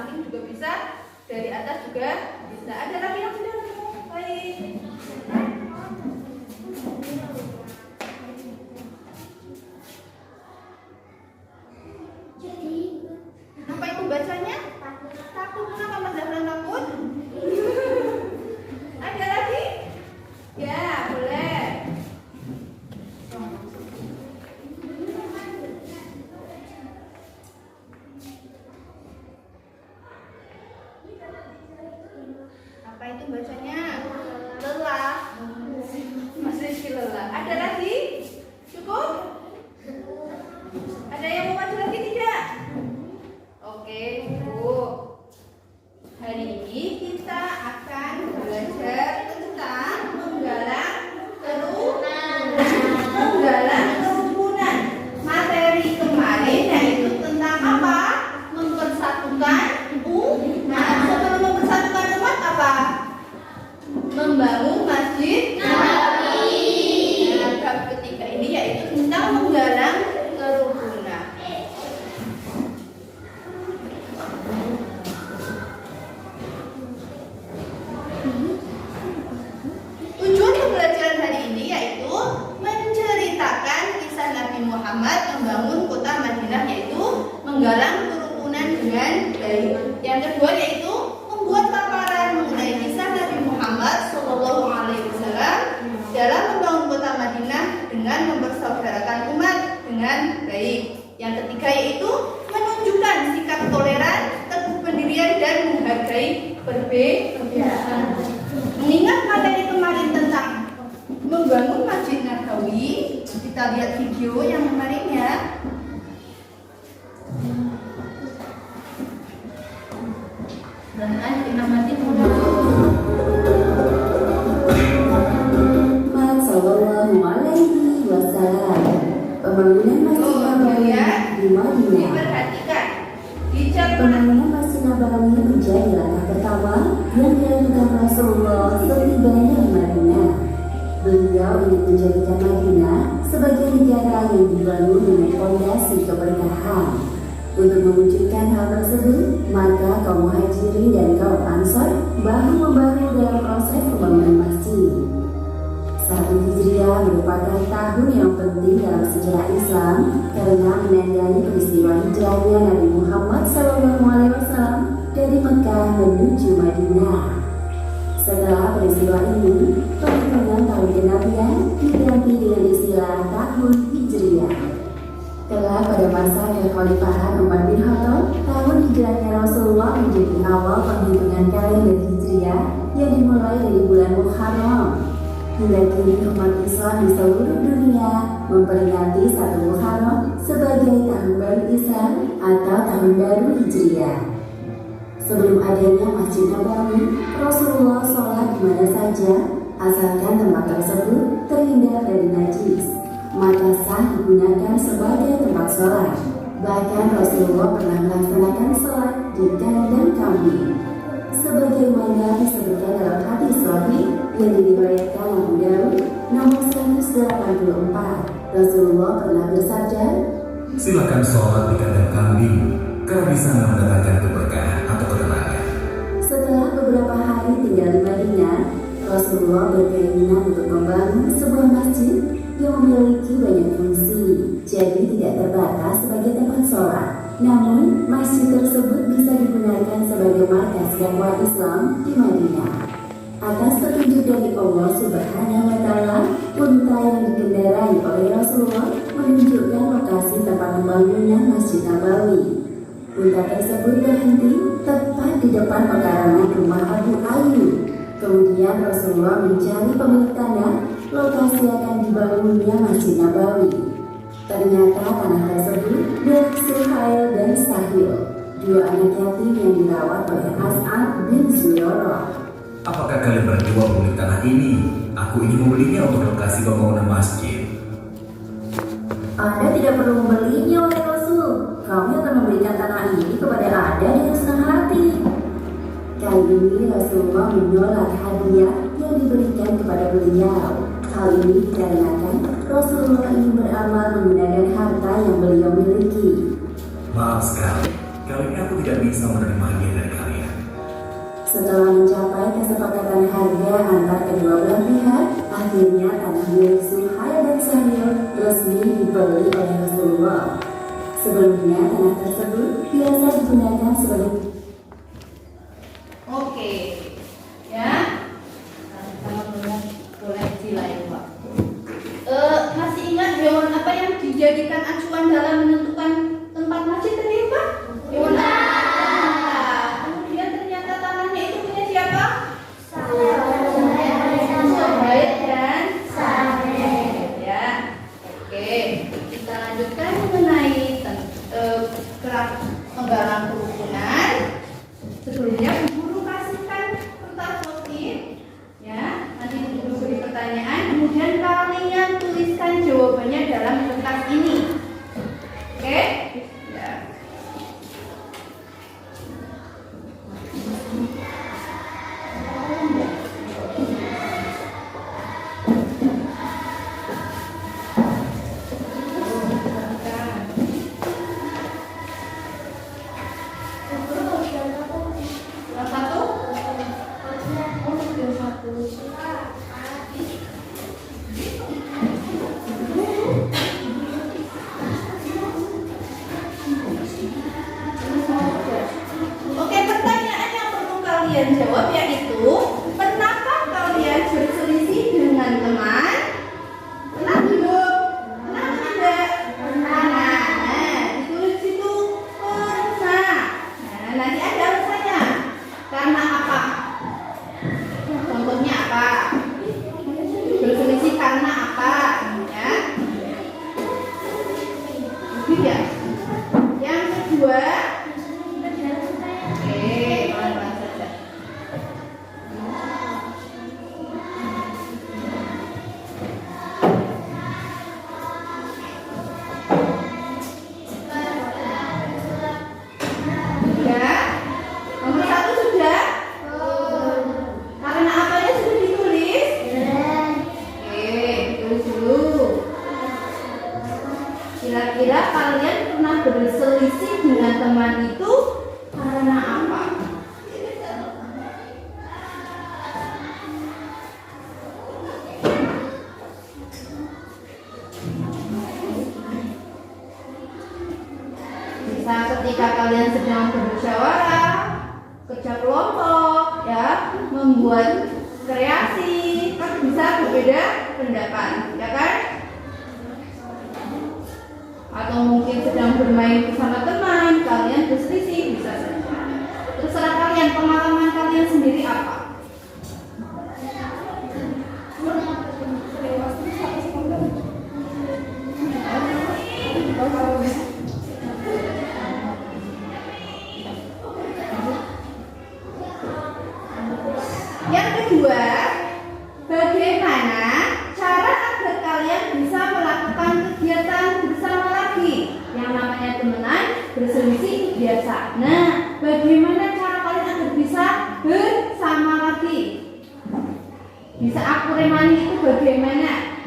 samping juga bisa, dari atas juga bisa. Ada lagi yang sudah ketemu? Baik. Apa itu bacanya? Takut. Kenapa Mas Zahran takut? Ada lagi? Ya, boleh. Apa itu bacanya? Lelah. Mas Rizky lelah. Ada lagi? Cukup? Ada yang mau maju lagi tidak? Oke, Bu. Hari ini kita akan belajar tentang menggalang kerukunan. Materi kemarin yaitu tentang apa? Mempersatukan umat. Sebelum mempersatukan umat apa? Membangun masjid Nabawi. Nah, bab ketiga ini yaitu tentang menggalang kerukunan. Tujuan pembelajaran hari ini yaitu menceritakan kisah Nabi Muhammad membangun kota Madinah, yaitu menggalang kerukunan dengan baik. Yang kedua yaitu membuat paparan mengenai kisah Nabi Muhammad SAW dalam membangun kota Madinah dengan mempersaudarakan umat dengan baik. Yang ketiga yaitu menunjukkan sikap toleran, teguh pendirian dan menghargai perbedaan. Mengingat materi kemarin tentang membangun Masjid Nabawi, kita lihat video yang kemarin ya. Dan kita mati dulu. Sallallahu alaihi wasallam. Pembangunan Masjid Nabawi di Madinah. Diperhatikan. Dicermati. Pembangunan Masjid Nabawi menjadi langkah pertama yang dilakukan Rasulullah setibanya di Madinah. Beliau ingin menjadikan Madinah sebagai negara yang dibangun dengan fondasi keberkahan. Untuk mewujudkan hal tersebut, maka kaum muhajirin dan kaum ansor bahu-membahu dalam proses pembangunan masjid. 1 Hijriah merupakan tahun yang penting dalam sejarah Islam karena menandai peristiwa hijrahnya Nabi Muhammad SAW dari Mekah menuju Madinah. Setelah peristiwa ini, perhitungan tahun kenabian diganti dengan istilah tahun Hijriah. Kelak pada masa kekhalifahan Umar bin Khattab, tahun hijrahnya Rasulullah menjadi awal penghitungan kalender Hijriah yang dimulai dari bulan Muharram. Hingga kini umat Islam di seluruh dunia memperingati 1 Muharram sebagai tahun baru Islam atau tahun baru Hijriah. Sebelum adanya Masjid Nabawi, Rasulullah sholat di mana saja, asalkan tempat tersebut terhindar dari najis, maka sah digunakan sebagai tempat sholat. Bahkan Rasulullah pernah melaksanakan sholat di kandang kambing, sebagaimana disebutkan dalam hadis sahih yang diriwayatkan Abu Daud nomor 184. Rasulullah pernah bersabda, silakan sholat di kandang kambing karena bisa mendatangkan keberkahan atau ketenangan. Setelah beberapa hari tinggal di Madinah, Rasulullah berkeinginan untuk membangun sebuah masjid yang memiliki banyak fungsi, jadi tidak terbatas sebagai tempat sholat. Namun, masjid tersebut bisa digunakan sebagai markas dakwah Islam di Madinah. Atas petunjuk dari Allah Subhanahu wa Ta'ala, unta yang dikendarai oleh Rasulullah menunjukkan lokasi tempat pembangunan Masjid Nabawi. Unta tersebut berhenti tepat di depan pekarangan rumah Abu Ayyub. Kemudian Rasulullah mencari pemilik tanah lokasi akan dibangunnya Masjid Nabawi. Ternyata tanah tersebut milik Suhail dan Sahil, 2 anak yatim yang dirawat oleh As'ad bin Zurarah. Apakah kalian berdua pemilik tanah ini? Aku ingin membelinya untuk lokasi pembangunan masjid. Anda tidak perlu membelinya oleh Rasul. Kami akan memberikan tanah ini kepada Anda dengan senang hati. Kali ini Rasulullah menolak hadiah yang diberikan kepada beliau. Hal ini dikarenakan Rasulullah ingin beramal menggunakan harta yang beliau miliki. Maaf sekali, kali ini aku tidak bisa menerima hadiah dari kalian. Setelah mencapai kesepakatan harga antar kedua belah pihak, akhirnya tanah milik Suhail dan Syahrir resmi dibeli oleh Rasulullah. Sebelumnya tanah tersebut biasa digunakan sebagai Oke, ya. Sama boleh dilain waktu. Masih ingat hewan apa yang dijadikan acuan dalam menentukan tempat masjid tadi, Pak? Hewan apa? Kemudian ternyata tanahnya itu punya siapa? Suhail dan Syahrir, ya. Oke, kita lanjutkan mengenai penggalan kerukunan. Sebelumnya guru kasihkan kertas post-it, ya. Nanti guru beri pertanyaan, kemudian kalian tuliskan jawabannya dalam kertas ini. Oke? Ya. Oke, pertanyaan yang perlu kalian jawab yaitu, pernahkah kalian berselisih dengan teman? Pernah belum? Pernah tidak? Pernah. Nah, ditulis situ pernah. Nah, nanti ada alasannya. Karena apa? Contohnya apa? Berselisih karena apa? Ya. Gitu ya. Yang kedua, pelan-pelan saja. Ya, nomor 1 sudah. Karena apanya sudah ditulis? Oke, tulis dulu. Kira-kira kalian pernah berselisih dengan teman itu karena apa? Bisa ketika kalian sedang bermusyawarah, kerja kelompok, ya, membuat kreasi, kan bisa berbeda pendapat, ya kan? Atau mungkin sedang bermain bersama teman, kalian berselisih, bisa saja. Terserah kalian, pengalaman kalian sendiri apa? Yang kedua, bagaimana cara agar kalian bisa melakukan kegiatan bersama lagi? Yang namanya temenan, berselisih biasa. Nah, bagaimana cara kalian agar bisa bersama lagi? Bisa aku remani itu bagaimana?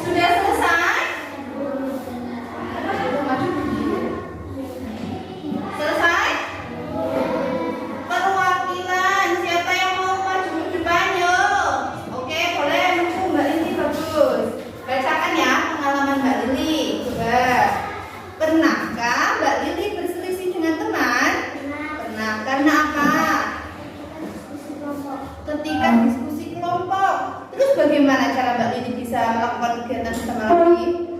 Sudah selesai? Selesai? Perwakilan, siapa yang mau maju ke depan yuk? Oke, boleh maju Mbak Lili, bagus. Bacakan ya pengalaman Mbak Lili. Coba. Pernahkah Mbak Lili berselisih dengan teman? Pernah. Karena apa? Ketika diskusi kelompok. Terus bagaimana cara Mbak Lili bisa melakukan kegiatan bersama lagi?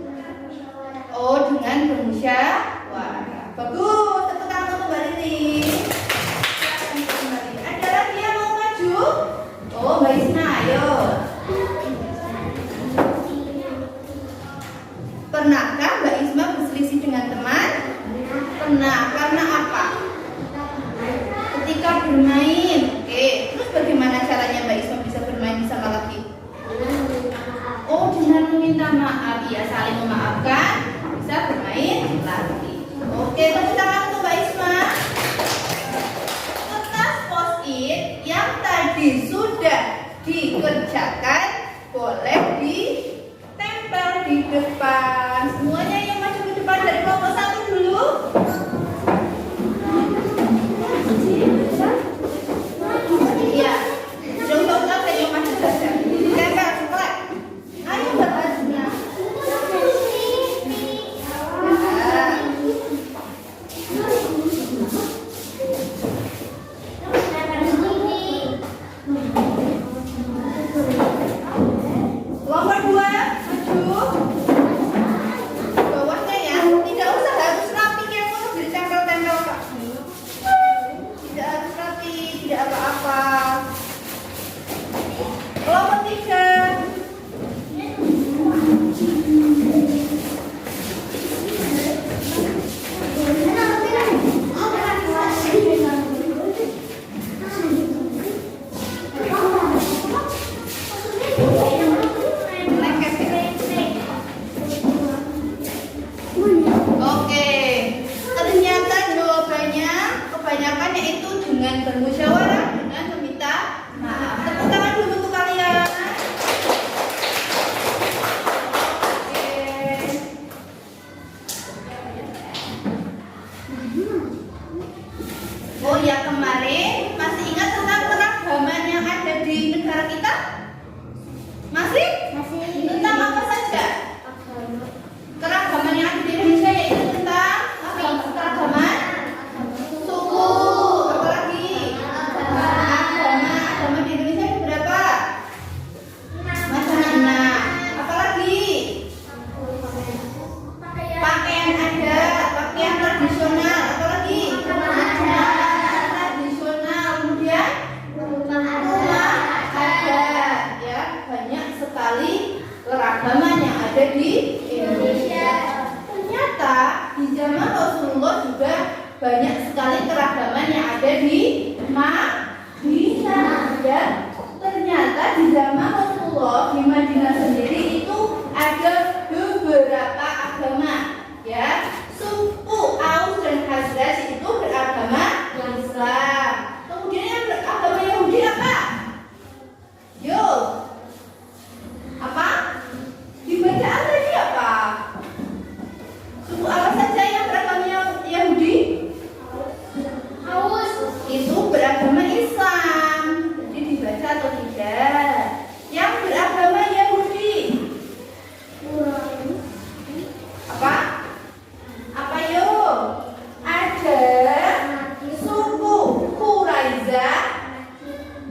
Oh, dengan bermusyawarah. Bagus, tepuk tangan untuk Mbak Lili. Silakan kembali. Ada lagi yang mau maju? Oh, Mbak Isna, ayo. Pernahkah Mbak Isma berselisih dengan teman? Pernah. Karena apa? Ketika bermain. Oke, terus bagaimana caranya ada di Indonesia. Ternyata di zaman Rasulullah juga banyak sekali keragaman yang ada di Madinah. Ya, ternyata di zaman Rasulullah di Madinah sendiri itu ada beberapa agama. Ya, suku Aus dan Khazraj itu beragama Islam. Kemudian yang beragama Yahudi apa? Yo, apa? Dibacaan tadi apa? Suku apa saja yang beragama Yahudi? Aus. Itu beragama Islam. Jadi dibaca atau tidak? Yang beragama Yahudi apa? Apa yo? Ada suku Quraizah,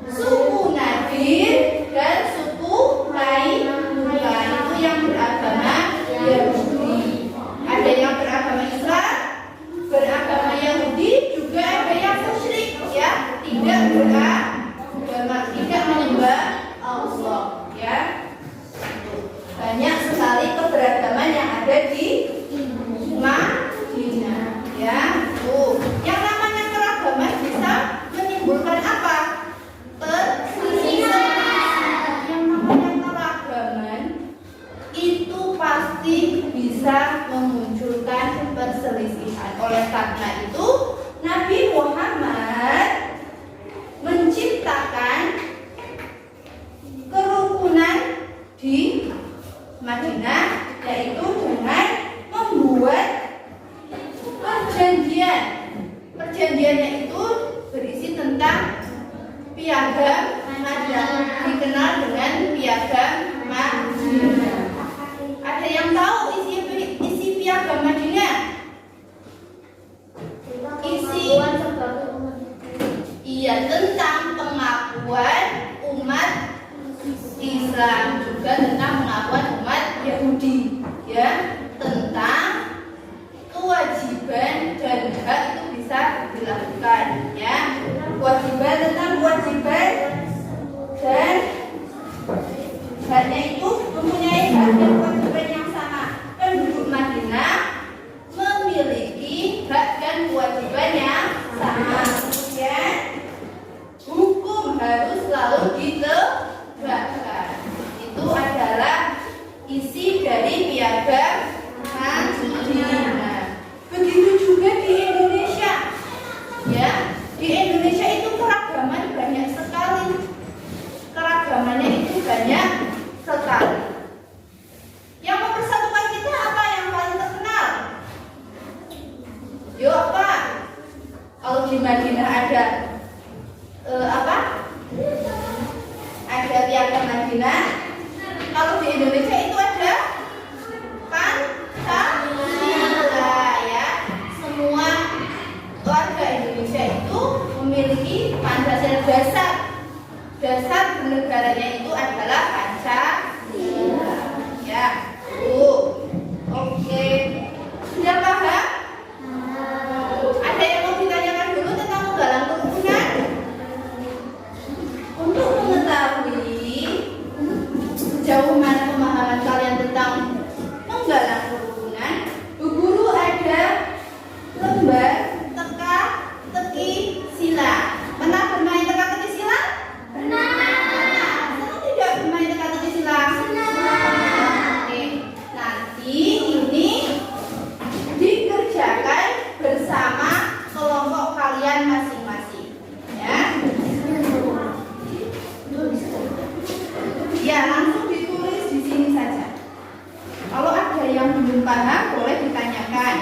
suku Nadir, dan suku Qainuqa. Itu yang beragama Yahudi. Ada yang beragama Islam, beragama Yahudi, juga ada yang musyrik, ya, tidak beragama, tidak menyembah Allah, ya. Banyak sekali keberagaman yang ada di Madinah, ya. Yang namanya keragaman bisa menimbulkan apa? Perselisihan. Yang namanya keragaman itu pasti bisa memunculkan perselisihan. Oleh karena itu, Nabi Muhammad menciptakan kerukunan di Madinah, yaitu dengan membuat perjanjian. Perjanjiannya itu berisi tentang piagam Madinah, dikenal dengan piagam Madinah. Ada yang tahu isi piagam Madinah? Iya, tentang pengakuan umat Islam, juga tentang pengakuan umat Yahudi, ya, tentang kewajiban dan hak itu bisa dilakukan, ya. Kewajiban tentang kewajiban dan haknya itu mempunyai hak dan kewajiban yang sama. Penduduk Madinah memiliki hak dan kewajiban yang sama, ya. Hukum harus selalu ditegakkan. Itu adalah isi dari piagam Madinah. Begitu juga di Indonesia, ya. Di Indonesia itu keragaman banyak sekali. Keragamannya itu banyak sekali. Yang mempersatukan kita apa yang paling terkenal? Yo, apa? Kalau di Madinah ada apa? Ada piagam Madinah. Kalau di Indonesia itu ada Pancasila, ya. Semua warga Indonesia itu memiliki Pancasila. Dasar bernegaranya itu adalah Pancasila, ya. Oke. Sudah paham? Ada yang mau ditanyakan dulu tentang penggalan kerukunan? Untuk mengetahui sejauh mana pemahaman kalian tentang penggalan kerukunan, Bu Guru ada lembar teka-teki sila. Pernah bermain teka-teki sila? Pernah. Senang tidak bermain teka-teki sila? Oke. Nanti ini dikerjakan bersama kelompok kalian masing-masing, ya. Ya, langsung ditulis di sini saja. Kalau ada yang belum paham boleh ditanyakan,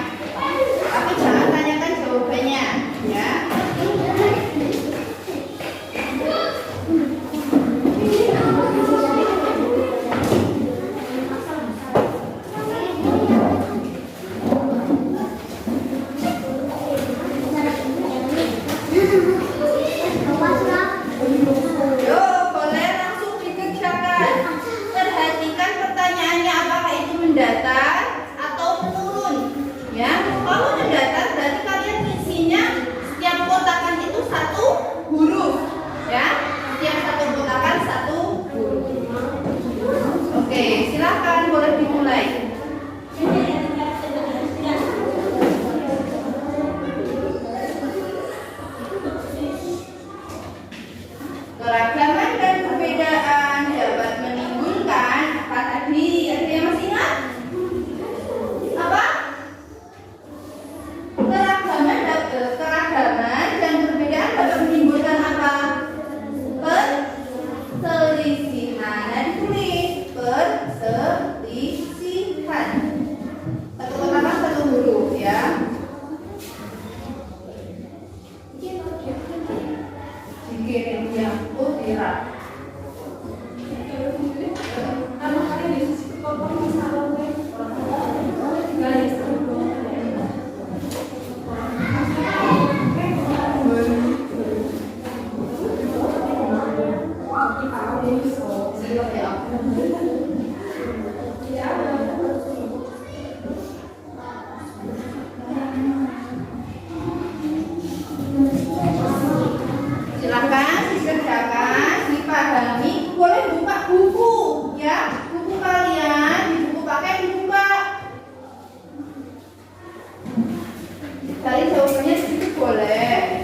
tapi jangan tanyakan jawabannya, ya. Yo, boleh langsung dikerjakan. Perhatikan pertanyaannya, apakah itu mendatar atau menurun, ya. Kalau mendatar berarti kalian isinya setiap kotakan itu satu huruf, ya. Setiap satu kotakan satu huruf. Oke, silakan boleh dimulai. cilok ya. Silakan dikerjakan, dipahami. Boleh buka buku ya, buku kalian di buku pakai dibuka. Cari jawabannya sedikit boleh.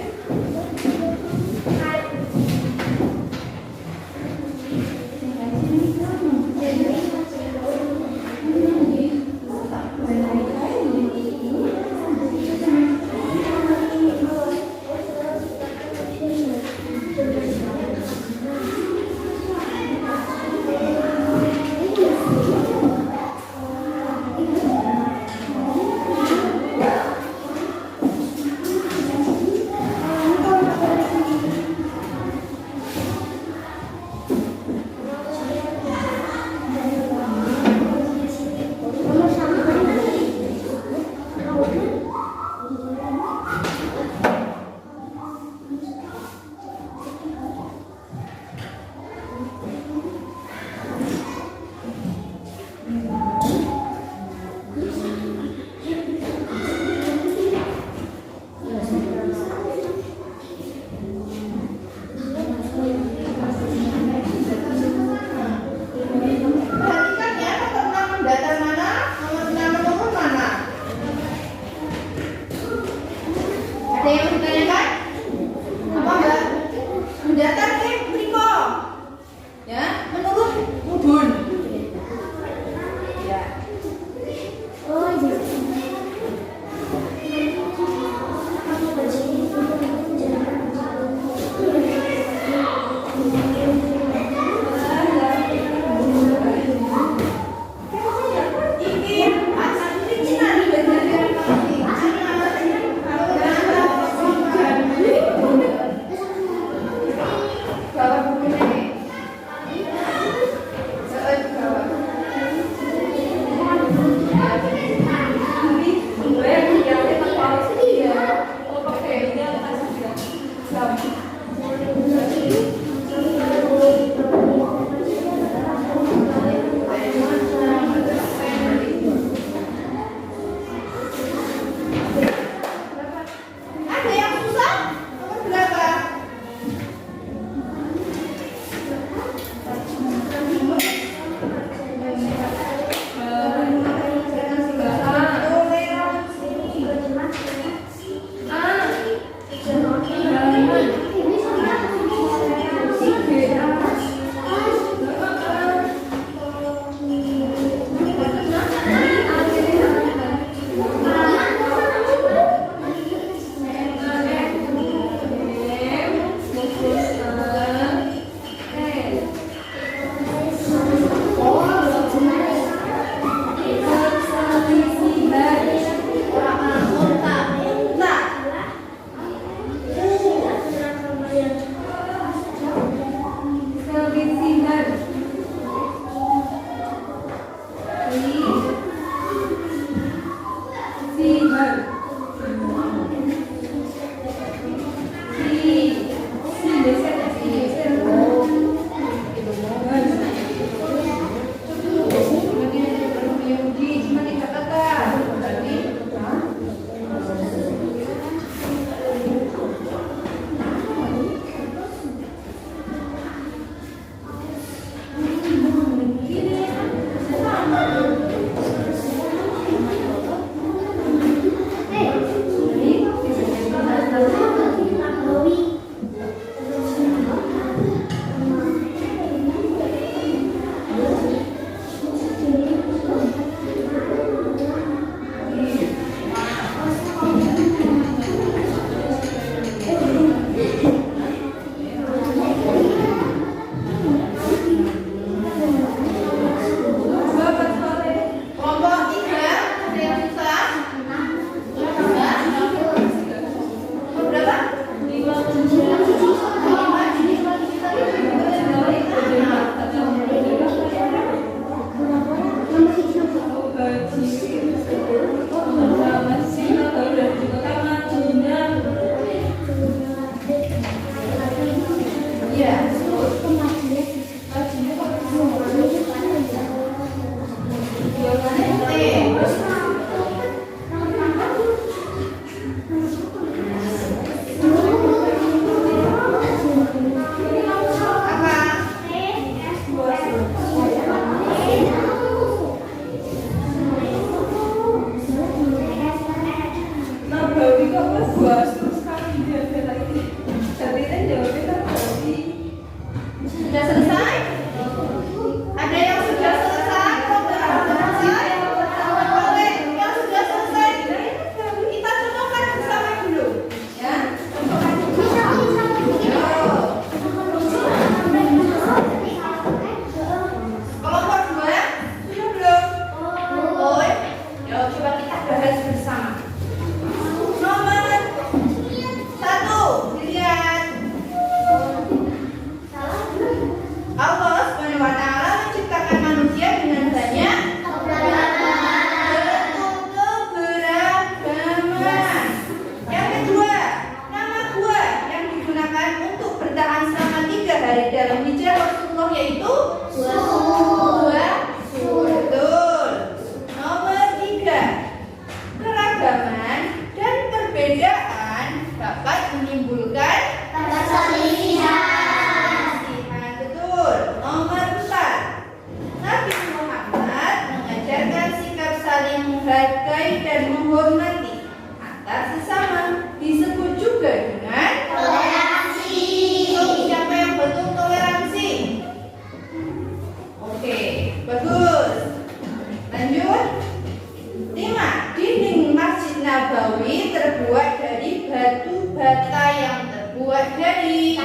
bata yang terbuat dari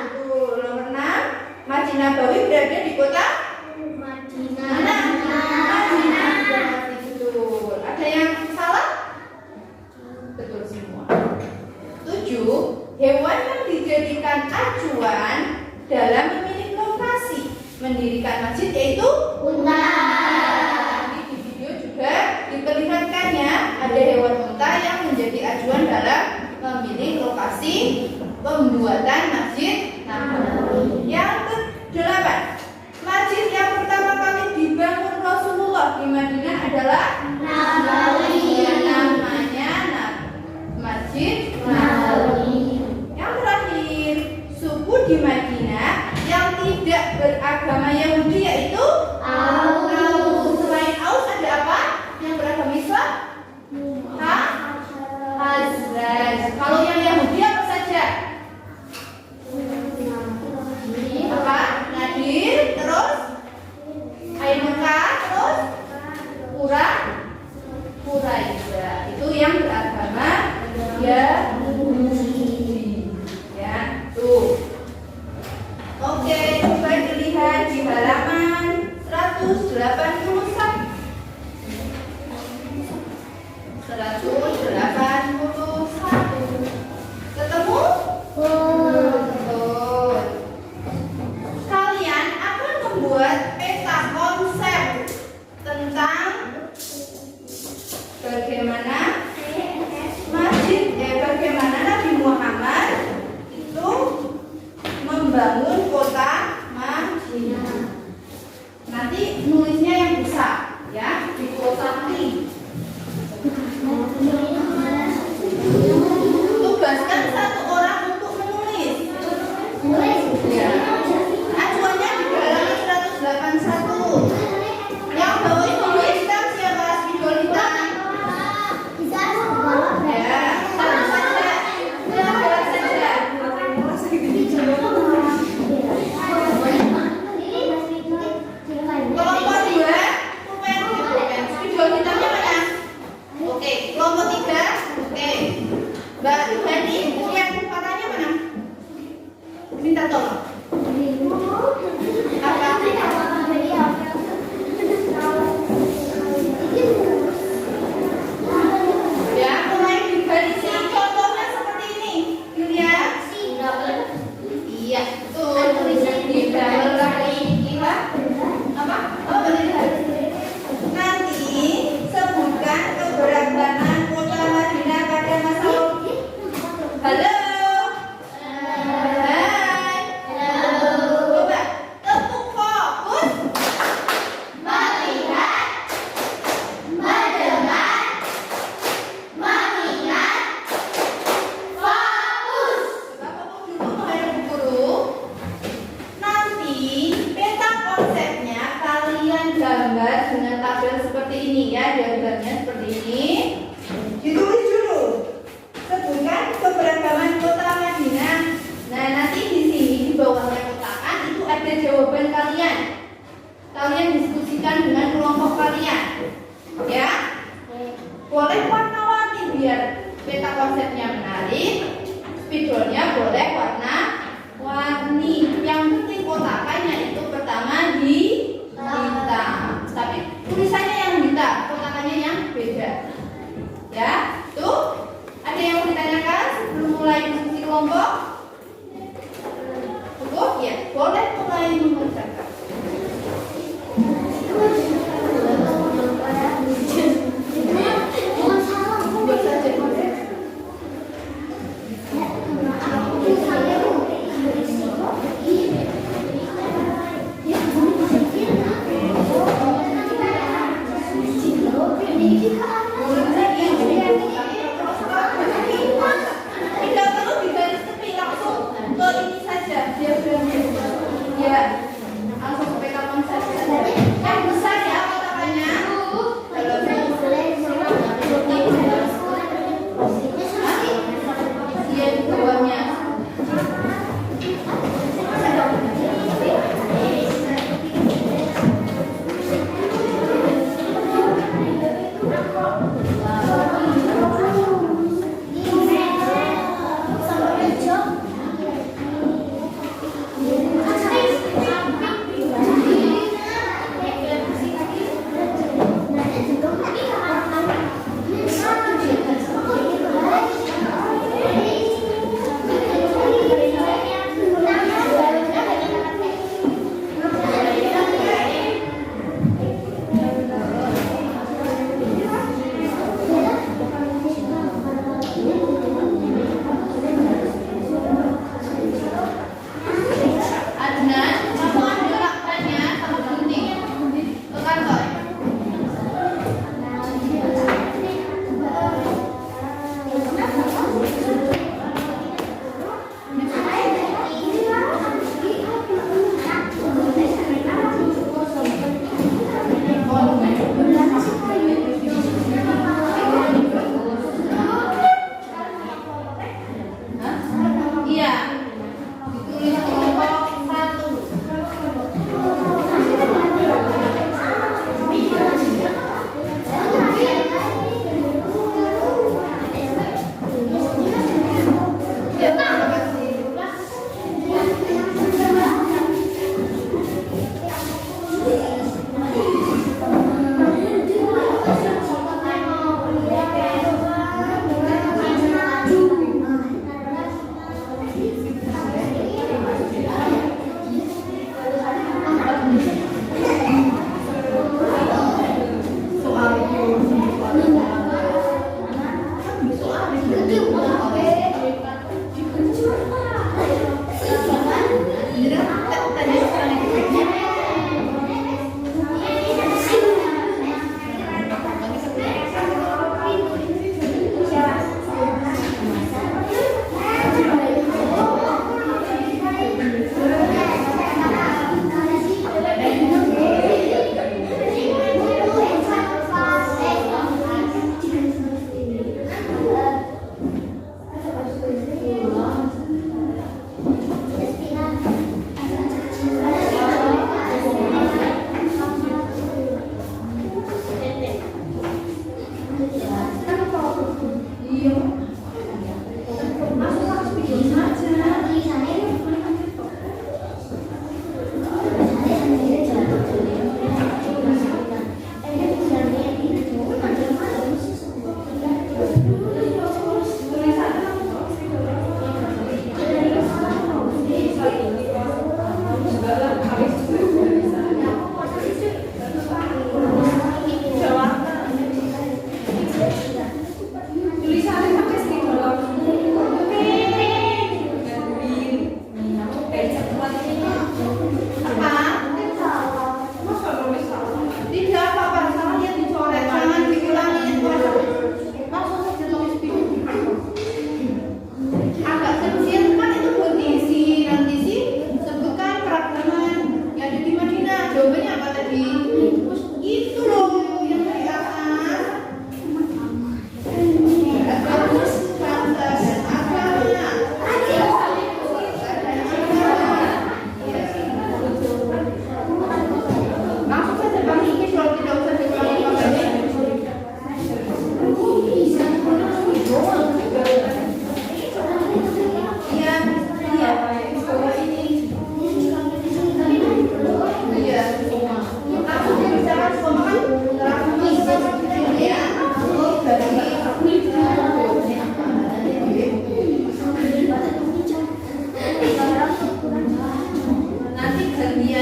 betul. Nomor 6, Masjid Nabawi berada di kota mana? Madinah. Betul. Ada yang salah? Betul semua. 7, hewan yang dijadikan acuan dalam memilih lokasi mendirikan masjid yaitu unta. Di video juga diperlihatkannya ada hewan unta yang menjadi acuan dalam memilih lokasi pembuatan masjid Nabawi. Yang ke-8, masjid yang pertama kali dibangun Rasulullah di Madinah adalah Nabawi. Namanya Masjid Nabawi. Yang terakhir, suku di Madinah yang tidak beragama Yahudi yaitu Aus. Selain Aus ada apa? Yang beragama Islam? Khazraj. Kalau yang Yahudi apa saja? Apa? Nadir, terus Ainuka, terus Quraisy. Itu yang beragama Yahudi. Ya, tuh. Oke, coba dilihat di halaman 181. 181. Ketemu? Betul. Kalian akan membuat peta konsep tentang bagaimana bagaimana Nabi Muhammad itu membangun kota Madinah. Nanti nulisnya yang besar ya, di kotakan. Tugaskan satu orang untuk menulis. Ya. Acuannya di halaman 181. Yang bawa tulis kan siapa? Spidolita. Ya, satu saja. Jelas saja. Kelompok 2, pulpen. Spidolitanya mana? Oke, kelompok 3. Oke. Mbak Hani, lihat warnanya mana? Minta tolong. Apa? Ya, mulai diganti contohnya seperti ini. Dilihat. Iya, betul. Di double lagi. Iya. Apa? Oh, boleh. Nanti sebutkan keberagaman kota Madinah pada masa lalu. Halo. Hai. Coba tepuk fokus. Melihat, mendengar, mengingat, fokus. Coba fokus dulu menghadap guru. Nanti peta konsepnya kalian gambar dengan tabel seperti ini ya, diagramnya seperti ini. Ditulis dulu. Sebutkan keberagaman kota Madinah. Nah, nanti di sini di bawahnya kotakan itu ada jawaban kalian. Kalian diskusikan dengan kelompok kalian. Ya. Boleh warna-warni biar peta konsepnya menarik. Spidolnya boleh warna-warni. Yang penting kotakannya itu pertama di hitam. Tapi tulisannya yang hitam, kotakannya yang beda. Ya, tuh. Ada yang mau ditanyakan sebelum mulai diskusi kelompok? Cukup? Ya, boleh mulai mengerjakan. Buat saja.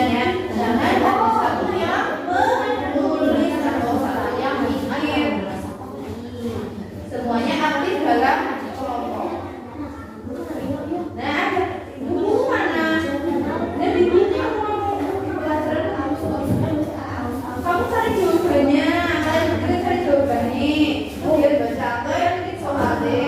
perhatian ya. Jangan ada satu yang menulis atau satu yang mikir. Semuanya aktif dalam kelompok. Nah, ada buku mana? Dan di buku pelajaran kamu cari jawabannya. Kalian berdua cari jawabannya. Biar baca atau yang bikin soalnya.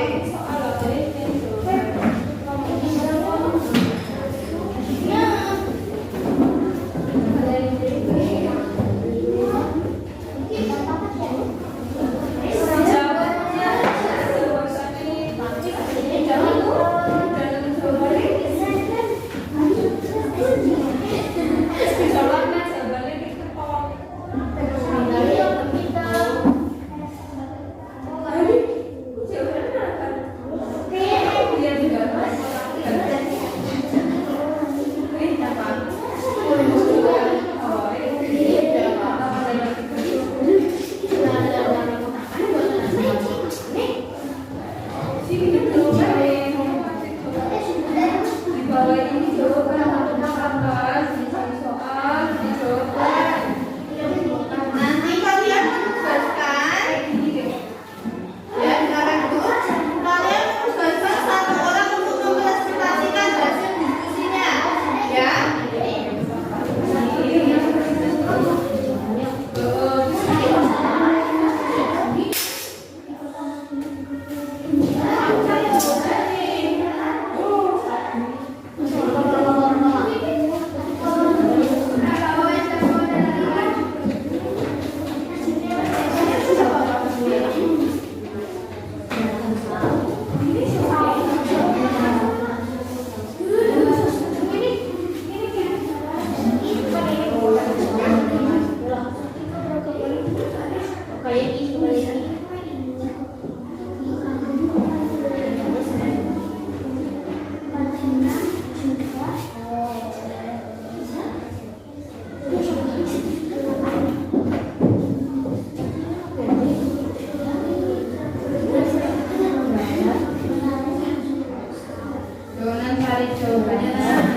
Nanti kalian menugaskan ya, sekarang itu kalian menugaskan satu orang untuk mempresentasikan hasil diskusinya ya. Jangan cari jawabannya nah.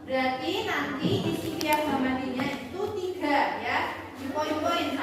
Berarti nanti isi piagam mandinya itu 3 ya, di poin-poin.